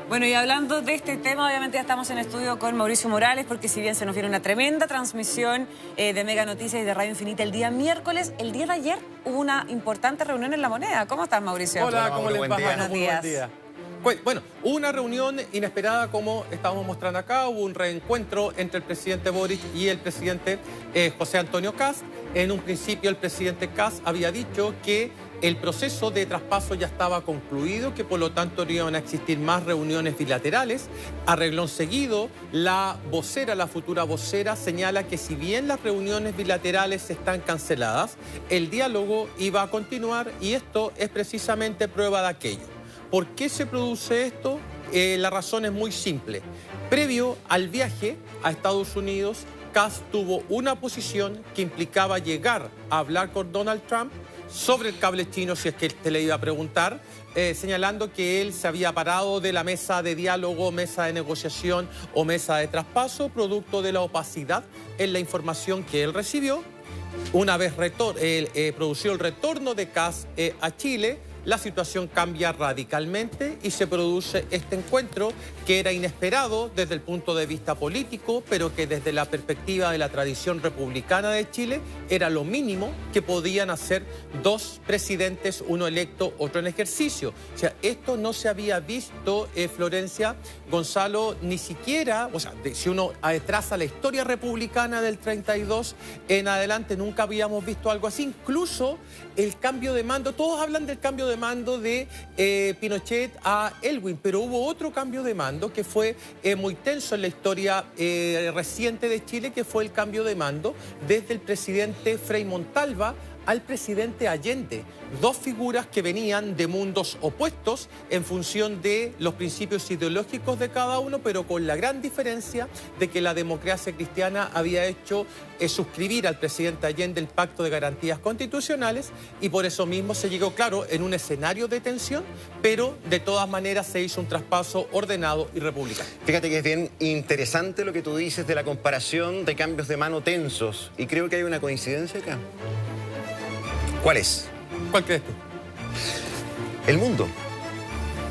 Bueno, y hablando de este tema, obviamente ya estamos en estudio con Mauricio Morales, porque si bien se nos viene una tremenda transmisión de Mega Noticias y de Radio Infinita el día miércoles, el día de ayer hubo una importante reunión en La Moneda. ¿Cómo estás, Mauricio? Hola, ¿cómo les va? Buenos días. Bueno, hubo una reunión inesperada, como estábamos mostrando acá. Hubo un reencuentro entre el presidente Boric y el presidente José Antonio Kast. En un principio, el presidente Kast había dicho que el proceso de traspaso ya estaba concluido, que por lo tanto no iban a existir más reuniones bilaterales. A renglón seguido, la vocera, la futura vocera, señala que si bien las reuniones bilaterales están canceladas, el diálogo iba a continuar y esto es precisamente prueba de aquello. ¿Por qué se produce esto? La razón es muy simple. Previo al viaje a Estados Unidos, Kast tuvo una posición que implicaba llegar a hablar con Donald Trump sobre el cable chino, si es que te le iba a preguntar, señalando que él se había parado de la mesa de diálogo, mesa de negociación o mesa de traspaso, producto de la opacidad en la información que él recibió. Una vez produció el retorno de Kast a Chile, la situación cambia radicalmente y se produce este encuentro que era inesperado desde el punto de vista político, pero que desde la perspectiva de la tradición republicana de Chile era lo mínimo que podían hacer dos presidentes, uno electo, otro en ejercicio. O sea, esto no se había visto, Florencia, Gonzalo, ni siquiera, o sea, si uno traza la historia republicana del 32 en adelante, nunca habíamos visto algo así. Incluso el cambio de mando, todos hablan del cambio de mando de Pinochet a Elwin, pero hubo otro cambio de mando que fue muy tenso en la historia reciente de Chile, que fue el cambio de mando desde el presidente Frei Montalva al presidente Allende. Dos figuras que venían de mundos opuestos en función de los principios ideológicos de cada uno, pero con la gran diferencia de que la democracia cristiana había hecho suscribir al presidente Allende el Pacto de Garantías Constitucionales y por eso mismo se llegó, claro, en un escenario de tensión, pero de todas maneras se hizo un traspaso ordenado y republicano. Fíjate que es bien interesante lo que tú dices de la comparación de cambios de mano tensos y creo que hay una coincidencia acá. ¿Cuál es? ¿Cuál crees tú? El mundo.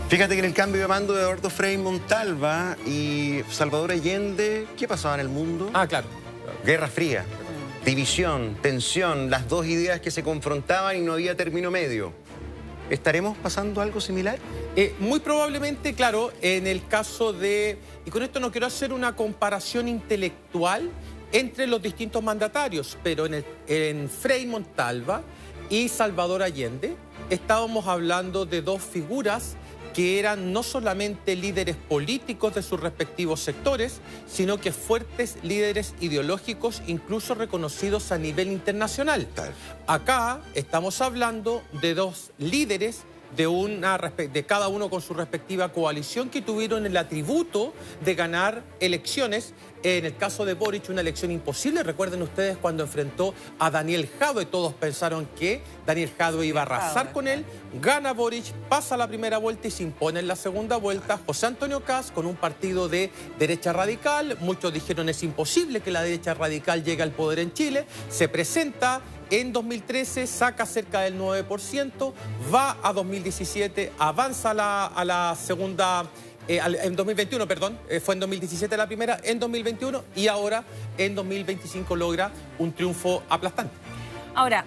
Fíjate que en el cambio de mando de Eduardo Frei Montalva y Salvador Allende, ¿qué pasaba en el mundo? Ah, claro. Guerra Fría, división, tensión, las dos ideas que se confrontaban y no había término medio. ¿Estaremos pasando algo similar? Muy probablemente, claro, en el caso de... Y con esto no quiero hacer una comparación intelectual entre los distintos mandatarios, pero en Frei Montalva y Salvador Allende estábamos hablando de dos figuras que eran no solamente líderes políticos de sus respectivos sectores, sino que fuertes líderes ideológicos, incluso reconocidos a nivel internacional. Acá estamos hablando de dos líderes de cada uno con su respectiva coalición que tuvieron el atributo de ganar elecciones. En el caso de Boric, una elección imposible. Recuerden ustedes cuando enfrentó a Daniel Jadwe, todos pensaron que Daniel Jadwe iba a arrasar con él. Gana Boric, pasa la primera vuelta y se impone en la segunda vuelta José Antonio Kast con un partido de derecha radical. Muchos dijeron es imposible que la derecha radical llegue al poder en Chile. Se presenta en 2013, saca cerca del 9%, va a 2017, avanza a la segunda... en 2021, perdón, fue en 2017 la primera, en 2021 y ahora en 2025 logra un triunfo aplastante. Ahora,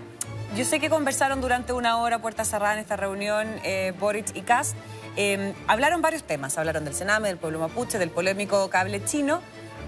yo sé que conversaron durante una hora, puerta cerrada en esta reunión, Boric y Kast. Hablaron varios temas, hablaron del Sename, del pueblo mapuche, del polémico cable chino.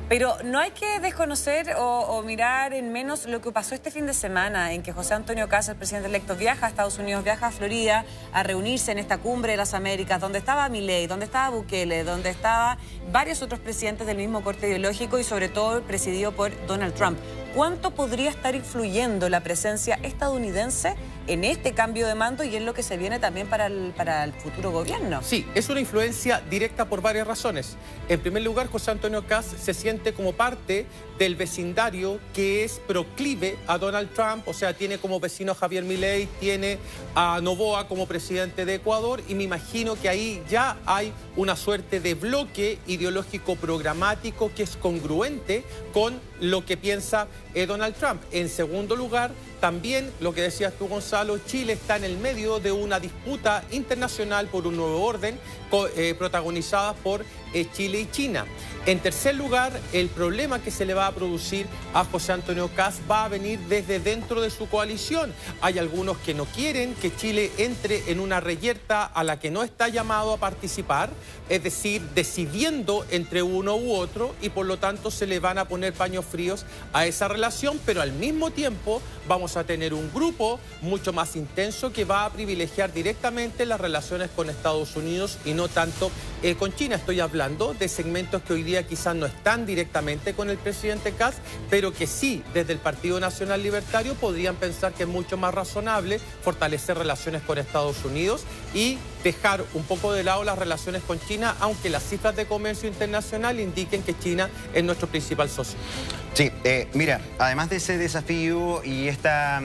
Pero no hay que desconocer o mirar en menos lo que pasó este fin de semana, en que José Antonio Kast, el presidente electo, viaja a Estados Unidos, viaja a Florida a reunirse en esta cumbre de las Américas, donde estaba Milei, donde estaba Bukele, donde estaban varios otros presidentes del mismo corte ideológico y sobre todo presidido por Donald Trump. ¿Cuánto podría estar influyendo la presencia estadounidense en este cambio de mando y en lo que se viene también para el futuro gobierno? Sí, es una influencia directa por varias razones. En primer lugar, José Antonio Kast se siente como parte del vecindario que es proclive a Donald Trump, o sea, tiene como vecino a Javier Milei, tiene a Noboa como presidente de Ecuador y me imagino que ahí ya hay una suerte de bloque ideológico programático que es congruente con lo que piensa Donald Trump. En segundo lugar, también lo que decías tú, Gonzalo, Gonzalo, Chile está en el medio de una disputa internacional por un nuevo orden protagonizada por Chile y China. En tercer lugar, el problema que se le va a producir a José Antonio Kast va a venir desde dentro de su coalición. Hay algunos que no quieren que Chile entre en una reyerta a la que no está llamado a participar, es decir, decidiendo entre uno u otro, y por lo tanto se le van a poner paños fríos a esa relación, pero al mismo tiempo vamos a tener un grupo mucho más intenso que va a privilegiar directamente las relaciones con Estados Unidos y no tanto con China. Estoy hablando de segmentos que hoy día quizás no están directamente con el presidente Kast, pero que sí, desde el Partido Nacional Libertario, podrían pensar que es mucho más razonable fortalecer relaciones con Estados Unidos y dejar un poco de lado las relaciones con China, aunque las cifras de comercio internacional indiquen que China es nuestro principal socio. Sí, mira, además de ese desafío y esta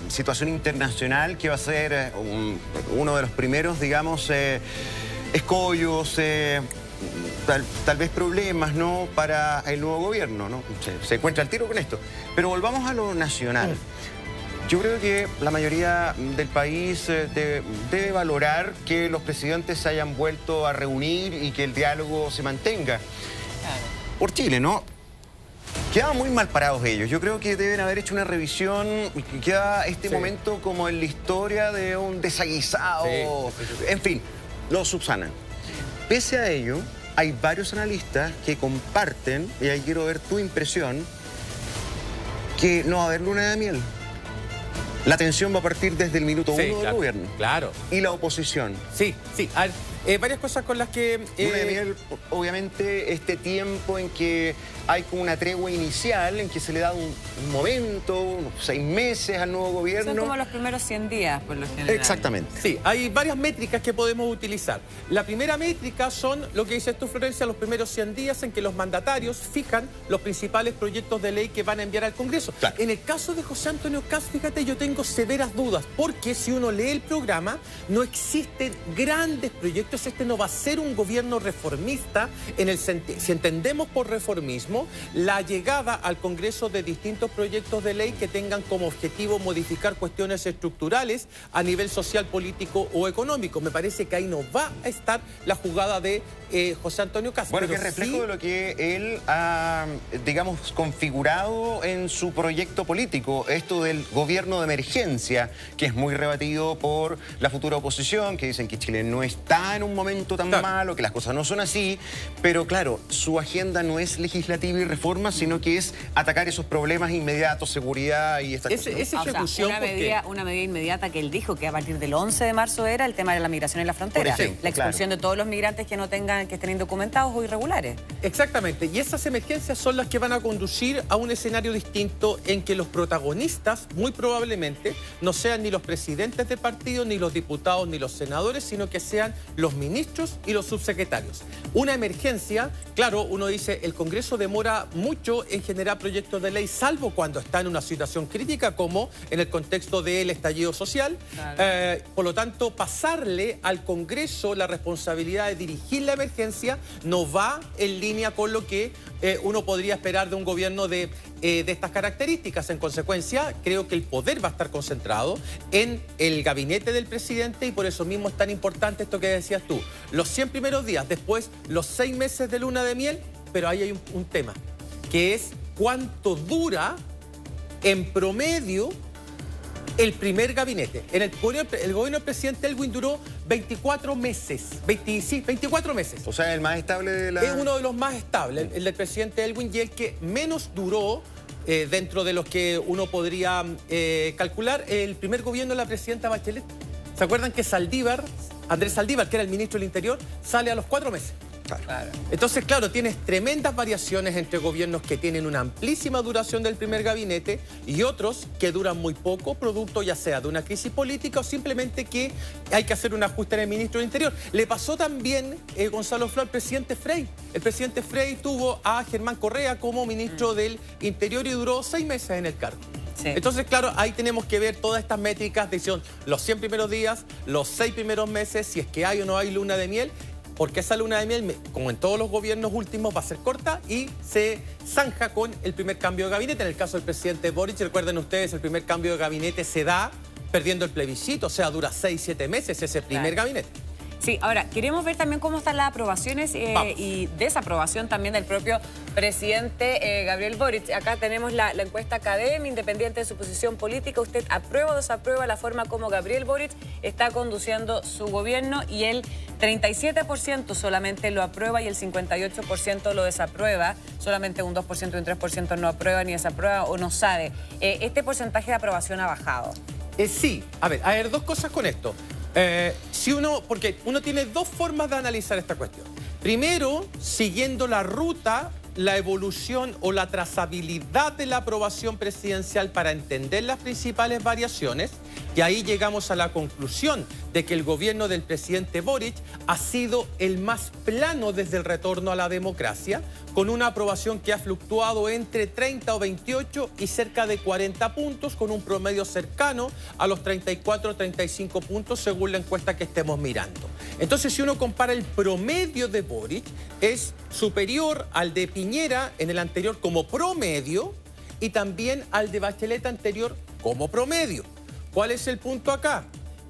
situación internacional que va a ser uno de los primeros, digamos, escollos, tal vez problemas, ¿no?, para el nuevo gobierno, ¿no? Se encuentra al tiro con esto. Pero volvamos a lo nacional. Yo creo que la mayoría del país debe valorar que los presidentes se hayan vuelto a reunir y que el diálogo se mantenga. Por Chile, ¿no? Quedaban muy mal parados ellos. Yo creo que deben haber hecho una revisión y que queda este momento como en la historia de un desaguisado. Sí. En fin, lo subsanan. Pese a ello, hay varios analistas que comparten, y ahí quiero ver tu impresión, que no va a haber luna de miel. La tensión va a partir desde el minuto uno del gobierno. Claro. Y la oposición. Sí. A ver, varias cosas con las que... Luna de miel, obviamente, este tiempo en que hay como una tregua inicial, en que se le da un momento, unos 6 meses al nuevo gobierno. Son como los primeros 100 días, por lo general. Exactamente. Sí, hay varias métricas que podemos utilizar. La primera métrica son, lo que dices tú, Florencia, los primeros 100 días en que los mandatarios fijan los principales proyectos de ley que van a enviar al Congreso. Claro. En el caso de José Antonio Kast, fíjate, yo tengo severas dudas, porque si uno lee el programa, no existen grandes proyectos. Este no va a ser un gobierno reformista, en el si entendemos por reformismo la llegada al Congreso de distintos proyectos de ley que tengan como objetivo modificar cuestiones estructurales a nivel social, político o económico. Me parece que ahí no va a estar la jugada de José Antonio Kast. Bueno, que es reflejo de lo que él ha, digamos, configurado en su proyecto político, esto del gobierno de emergencia, que es muy rebatido por la futura oposición, que dicen que Chile no está en un momento tan malo, que las cosas no son así, pero claro, su agenda no es legislativa y reforma, sino que es atacar esos problemas inmediatos, seguridad y esta cosa, ¿no? Esa ejecución, una medida inmediata que él dijo que a partir del 11 de marzo era el tema de la migración en la frontera, la expulsión de todos los migrantes que no tengan, que estén indocumentados o irregulares. Exactamente, y esas emergencias son las que van a conducir a un escenario distinto en que los protagonistas muy probablemente no sean ni los presidentes de partido, ni los diputados, ni los senadores, sino que sean los ministros y los subsecretarios. Una emergencia, claro, uno dice, el Congreso demora mucho en generar proyectos de ley, salvo cuando está en una situación crítica, como en el contexto del estallido social. Claro. Por lo tanto, pasarle al Congreso la responsabilidad de dirigir la emergencia no va en línea con lo que uno podría esperar de un gobierno de estas características. En consecuencia, creo que el poder va a estar concentrado en el gabinete del presidente, y por eso mismo es tan importante esto que decías tú. Los 100 primeros días, después los 6 meses de luna de miel, pero ahí hay un tema, que es cuánto dura en promedio el primer gabinete. En el gobierno del presidente Elwin duró 24 meses. 24 meses. O sea, el más estable de la... Es uno de los más estables, el del presidente Elwin, y el que menos duró dentro de los que uno podría calcular, el primer gobierno de la presidenta Bachelet. ¿Se acuerdan que Andrés Saldívar, que era el ministro del Interior, sale a los 4 meses? Claro. Entonces, claro, tienes tremendas variaciones entre gobiernos que tienen una amplísima duración del primer gabinete y otros que duran muy poco, producto ya sea de una crisis política o simplemente que hay que hacer un ajuste en el ministro del Interior. Le pasó también, Gonzalo Flor, al presidente Frey. El presidente Frey tuvo a Germán Correa como ministro del Interior y duró 6 meses en el cargo. Sí. Entonces, claro, ahí tenemos que ver todas estas métricas de los 100 primeros días, los 6 primeros meses, si es que hay o no hay luna de miel, porque esa luna de miel, como en todos los gobiernos últimos, va a ser corta y se zanja con el primer cambio de gabinete. En el caso del presidente Boric, recuerden ustedes, el primer cambio de gabinete se da perdiendo el plebiscito, o sea, dura 6-7 meses ese primer gabinete. Sí, ahora, queremos ver también cómo están las aprobaciones y desaprobación también del propio presidente Gabriel Boric. Acá tenemos la encuesta Academia, independiente de su posición política. ¿Usted aprueba o desaprueba la forma como Gabriel Boric está conduciendo su gobierno? Y el 37% solamente lo aprueba y el 58% lo desaprueba. Solamente un 2% y un 3% no aprueba ni desaprueba o no sabe. ¿Este porcentaje de aprobación ha bajado? Sí, a ver, dos cosas con esto. Porque uno tiene dos formas de analizar esta cuestión. Primero, siguiendo la ruta, la evolución o la trazabilidad de la aprobación presidencial para entender las principales variaciones, y ahí llegamos a la conclusión de que el gobierno del presidente Boric ha sido el más plano desde el retorno a la democracia, con una aprobación que ha fluctuado entre 30 o 28 y cerca de 40 puntos, con un promedio cercano a los 34 o 35 puntos según la encuesta que estemos mirando. Entonces, si uno compara el promedio de Boric, es superior al de Piñera en el anterior como promedio y también al de Bachelet anterior como promedio. ¿Cuál es el punto acá?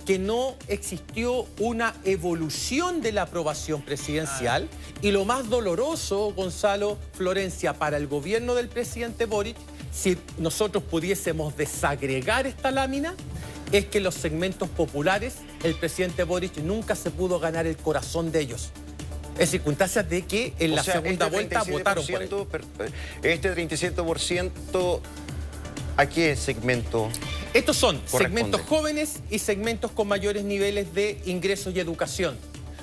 Que no existió una evolución de la aprobación presidencial y lo más doloroso, Gonzalo, Florencia, para el gobierno del presidente Boric, si nosotros pudiésemos desagregar esta lámina, es que los segmentos populares, el presidente Boric nunca se pudo ganar el corazón de ellos. En circunstancias de que en la segunda vuelta votaron por él. Este 37%, ¿a qué segmento? Estos son segmentos jóvenes y segmentos con mayores niveles de ingresos y educación.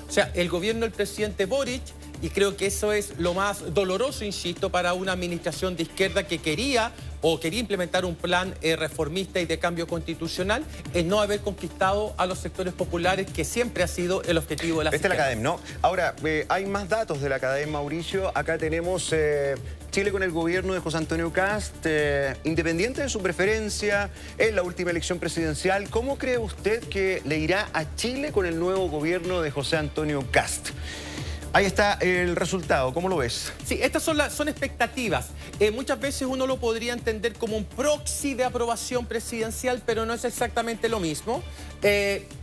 O sea, el gobierno del presidente Boric, y creo que eso es lo más doloroso, insisto, para una administración de izquierda que quería implementar un plan reformista y de cambio constitucional, es no haber conquistado a los sectores populares, que siempre ha sido el objetivo de la izquierda. Esta es la Academia, ¿no? Ahora, hay más datos de la Academia, Mauricio. Acá tenemos Chile con el gobierno de José Antonio Kast, independiente de su preferencia en la última elección presidencial. ¿Cómo cree usted que le irá a Chile con el nuevo gobierno de José Antonio Kast? Ahí está el resultado, ¿cómo lo ves? Sí, estas son expectativas. Muchas veces uno lo podría entender como un proxy de aprobación presidencial, pero no es exactamente lo mismo.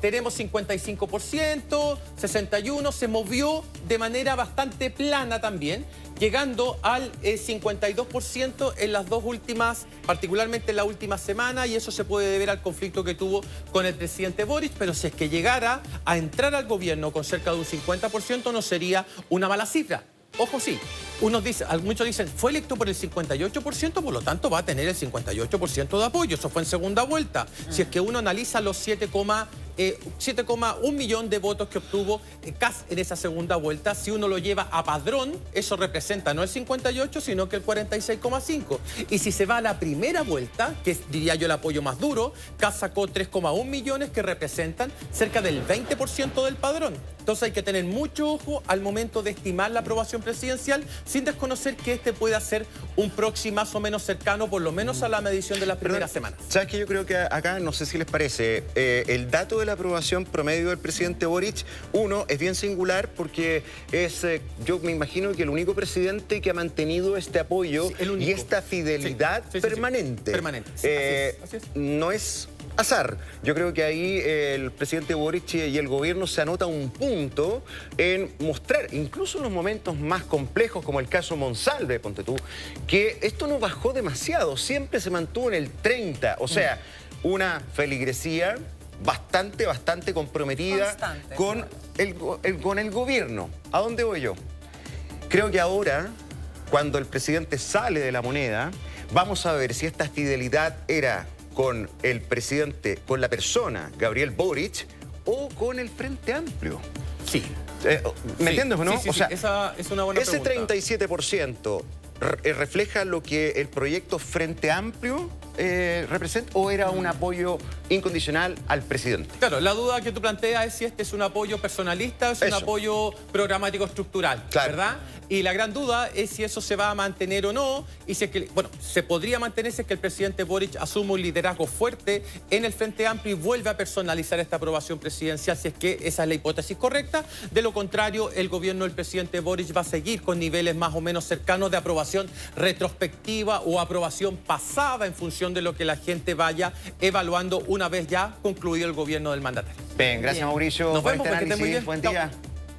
Tenemos 55%, 61%, se movió de manera bastante plana también, llegando al 52% en las dos últimas, particularmente en la última semana, y eso se puede deber al conflicto que tuvo con el presidente Boric, pero si es que llegara a entrar al gobierno con cerca de un 50%, no sería una mala cifra. Ojo, sí, muchos dicen, fue electo por el 58%, por lo tanto va a tener el 58% de apoyo. Eso fue en segunda vuelta. Si es que uno analiza los 7,1 millón de votos que obtuvo Kast en esa segunda vuelta, si uno lo lleva a padrón, eso representa no el 58, sino que el 46,5. Y si se va a la primera vuelta, que es, diría yo, el apoyo más duro, Kast sacó 3,1 millones que representan cerca del 20% del padrón. Entonces hay que tener mucho ojo al momento de estimar la aprobación presidencial, sin desconocer que este pueda ser un proxy más o menos cercano, por lo menos a la medición de las primeras semanas. ¿Sabes qué? Yo creo que acá, no sé si les parece, el dato de la aprobación promedio del presidente Boric, uno, es bien singular porque es, yo me imagino que el único presidente que ha mantenido este apoyo y esta fidelidad permanente. Permanente. Así es. No es azar. Yo creo que ahí el presidente Boric y el gobierno se anota un punto en mostrar, incluso en los momentos más complejos, como el caso Monsalve, ponte tú, que esto no bajó demasiado, siempre se mantuvo en el 30, o sea, una feligresía bastante comprometida con el gobierno. ¿A dónde voy yo? Creo que ahora, cuando el presidente sale de la moneda, vamos a ver si esta fidelidad era con el presidente, con la persona, Gabriel Boric, o con el Frente Amplio. Sí. ¿Me entiendes o no? Sí, o sea, esa es una buena pregunta. Ese 37% refleja lo que el proyecto Frente Amplio representa, o era un apoyo incondicional al presidente. Claro, la duda que tú planteas es si este es un apoyo personalista o es un apoyo programático estructural, ¿verdad? Y la gran duda es si eso se va a mantener o no, y si es que, bueno, se podría mantener si es que el presidente Boric asume un liderazgo fuerte en el Frente Amplio y vuelve a personalizar esta aprobación presidencial, si es que esa es la hipótesis correcta. De lo contrario, el gobierno del presidente Boric va a seguir con niveles más o menos cercanos de aprobación retrospectiva o aprobación pasada en función función de lo que la gente vaya evaluando una vez ya concluido el gobierno del mandatario. Bien, gracias Mauricio Nos por vemos, este porque esté muy análisis. bien. Buen Chao. día.